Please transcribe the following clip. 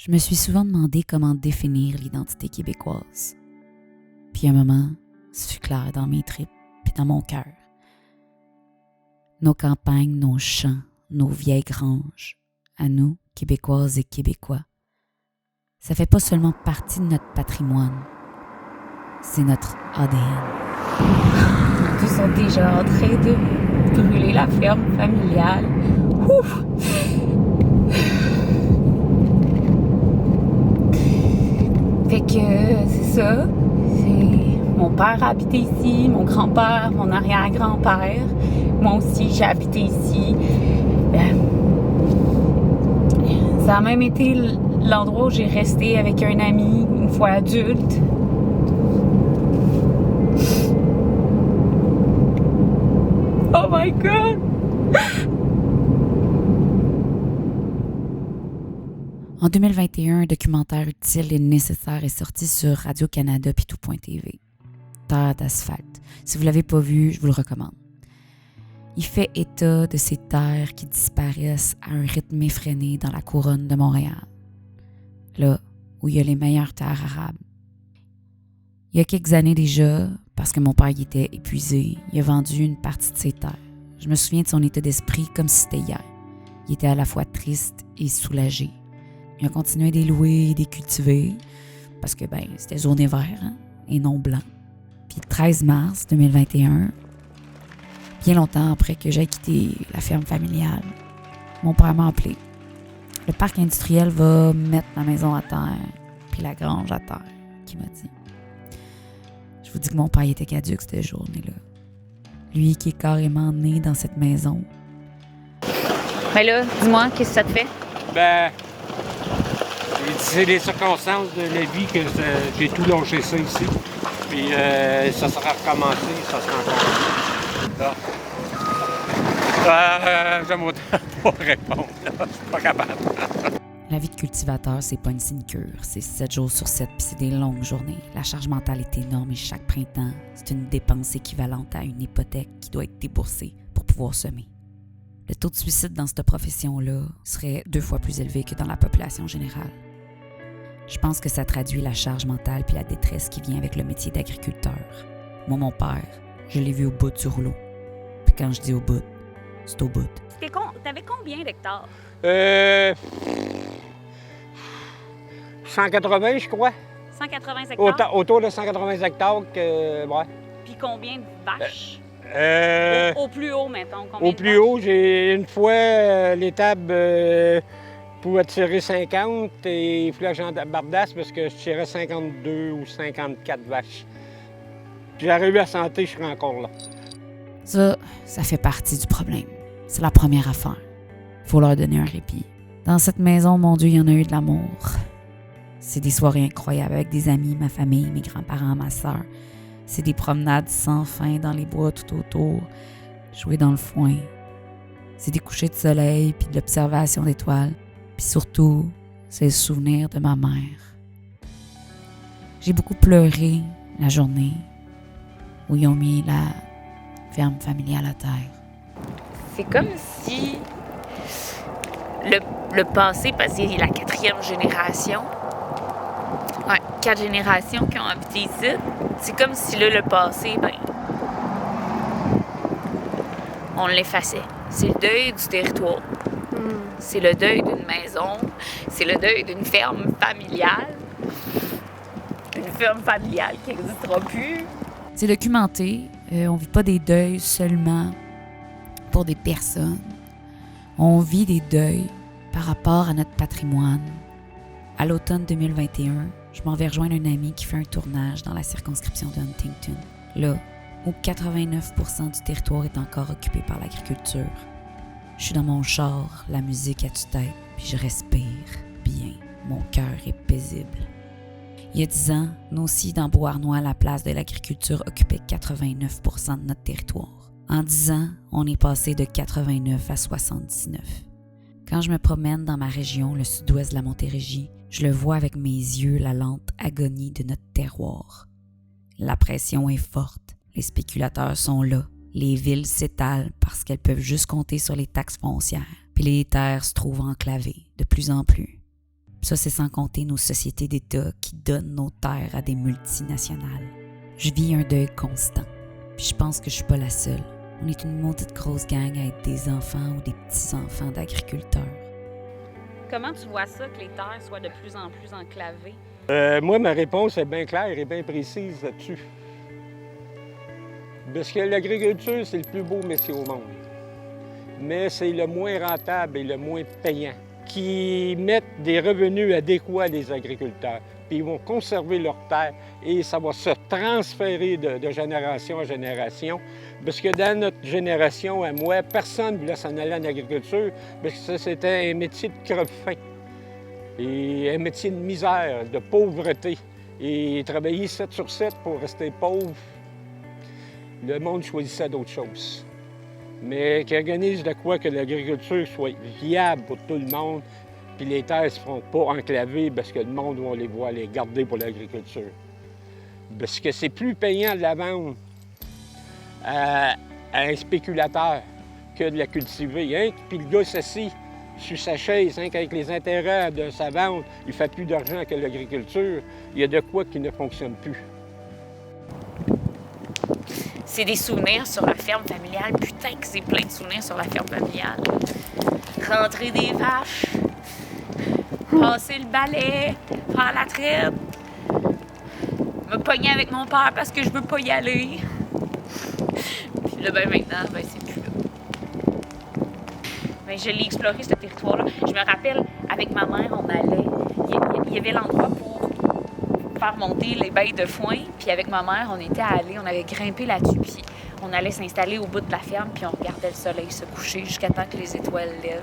Je me suis souvent demandé comment définir l'identité québécoise. Puis à un moment, ce fut clair dans mes tripes puis dans mon cœur. Nos campagnes, nos champs, nos vieilles granges, à nous, Québécoises et Québécois. Ça fait pas seulement partie de notre patrimoine, c'est notre ADN. Ils sont déjà en train de brûler la ferme familiale. Ouf! Fait que c'est ça. Mon père a habité ici, mon grand-père, mon arrière-grand-père. Moi aussi, j'ai habité ici. Ça a même été l'endroit où j'ai resté avec un ami une fois adulte. Oh my God! En 2021, un documentaire utile et nécessaire est sorti sur Radio-Canada puis tout.tv. Terre d'asphalte. Si vous ne l'avez pas vu, je vous le recommande. Il fait état de ces terres qui disparaissent à un rythme effréné dans la couronne de Montréal. Là où il y a les meilleures terres arables. Il y a quelques années déjà, parce que mon père y était épuisé, il a vendu une partie de ses terres. Je me souviens de son état d'esprit comme si c'était hier. Il était à la fois triste et soulagé. Il a continué de les louer et de les cultiver, parce que c'était zoné vert et non blanc. Puis le 13 mars 2021, bien longtemps après que j'ai quitté la ferme familiale, mon père m'a appelé. Le parc industriel va mettre ma maison à terre, puis la grange à terre, qu'il m'a dit. Je vous dis que mon père était caduc cette journée-là. Lui qui est carrément né dans cette maison. Mais là, dis-moi, qu'est-ce que ça te fait? C'est les circonstances de la vie que j'ai tout lâché ça ici. Puis ça sera recommencé, ça sera encore. J'aime autant pas répondre, là. Je suis pas capable. La vie de cultivateur, c'est pas une sinecure. C'est 7 jours sur 7, puis c'est des longues journées. La charge mentale est énorme et chaque printemps, c'est une dépense équivalente à une hypothèque qui doit être déboursée pour pouvoir semer. Le taux de suicide dans cette profession-là serait 2 fois plus élevé que dans la population générale. Je pense que ça traduit la charge mentale puis la détresse qui vient avec le métier d'agriculteur. Moi, mon père, je l'ai vu au bout du rouleau. Puis quand je dis au bout, c'est au bout. T'avais combien d'hectares? 180, je crois. 180 hectares? Autour de 180 hectares, ouais. Puis combien de vaches? Au plus haut, mettons. Au plus haut, j'ai une fois l'étable pour tirer 50 et il fallait que j'en bardasse parce que je tirais 52 ou 54 vaches. Puis j'arrive à santé, je serai encore là. Ça fait partie du problème. C'est la première affaire. Faut leur donner un répit. Dans cette maison, mon Dieu, il y en a eu de l'amour. C'est des soirées incroyables avec des amis, ma famille, mes grands-parents, ma sœur. C'est des promenades sans fin dans les bois tout autour, jouer dans le foin. C'est des couchers de soleil puis de l'observation d'étoiles. Puis surtout, c'est le souvenir de ma mère. J'ai beaucoup pleuré la journée où ils ont mis la ferme familiale à terre. C'est comme si le passé, parce que c'est la 4e génération, 4 générations qui ont habité ici, c'est comme si là, le passé, on l'effaçait. C'est le deuil du territoire. C'est le deuil d'une maison. C'est le deuil d'une ferme familiale. Une ferme familiale qui n'existera plus. C'est documenté. On vit pas des deuils seulement pour des personnes. On vit des deuils par rapport à notre patrimoine. À l'automne 2021, je m'en vais rejoindre un ami qui fait un tournage dans la circonscription de Huntington. Là où 89% du territoire est encore occupé par l'agriculture. Je suis dans mon char, la musique à tue-tête, puis je respire bien. Mon cœur est paisible. Il y a 10 ans, nous aussi, dans Beauharnois, la place de l'agriculture occupait 89% de notre territoire. En 10 ans, on est passé de 89 à 79. Quand je me promène dans ma région, le sud-ouest de la Montérégie, je le vois avec mes yeux, la lente agonie de notre terroir. La pression est forte, les spéculateurs sont là, les villes s'étalent parce qu'elles peuvent juste compter sur les taxes foncières, puis les terres se trouvent enclavées de plus en plus. Ça, c'est sans compter nos sociétés d'État qui donnent nos terres à des multinationales. Je vis un deuil constant. Puis je pense que je suis pas la seule. On est une maudite grosse gang à être des enfants ou des petits-enfants d'agriculteurs. Comment tu vois ça, que les terres soient de plus en plus enclavées? Moi, ma réponse est bien claire et bien précise là-dessus. Parce que l'agriculture, c'est le plus beau métier au monde. Mais c'est le moins rentable et le moins payant. Qui mettent des revenus adéquats les agriculteurs. Puis ils vont conserver leurs terres et ça va se transférer de génération en génération. Parce que dans notre génération, à moi, personne ne voulait s'en aller en agriculture parce que ça, c'était un métier de creve-faim et un métier de misère, de pauvreté. Et travailler 7 sur 7 pour rester pauvre, le monde choisissait d'autres choses. Mais qui organise de quoi que l'agriculture soit viable pour tout le monde, puis les terres ne se feront pas enclavées parce que le monde va les voir les garder pour l'agriculture. Parce que c'est plus payant de la vendre à un spéculateur que de la cultiver. Hein? Puis le gars s'assit sur sa chaise, hein, avec les intérêts de sa vente, il fait plus d'argent que l'agriculture. Il y a de quoi qui ne fonctionne plus. C'est des souvenirs sur la ferme familiale. Putain que c'est plein de souvenirs sur la ferme familiale. Rentrer des vaches, passer le balai, faire la traite, me pogner avec mon père parce que je veux pas y aller. Puis là, maintenant, c'est plus là. Mais je l'ai exploré, ce territoire-là. Je me rappelle, avec ma mère, on allait... Il y avait l'endroit pour faire monter les baies de foin. Puis avec ma mère, on était allés, on avait grimpé là-dessus, puis on allait s'installer au bout de la ferme, puis on regardait le soleil se coucher jusqu'à temps que les étoiles lèvent.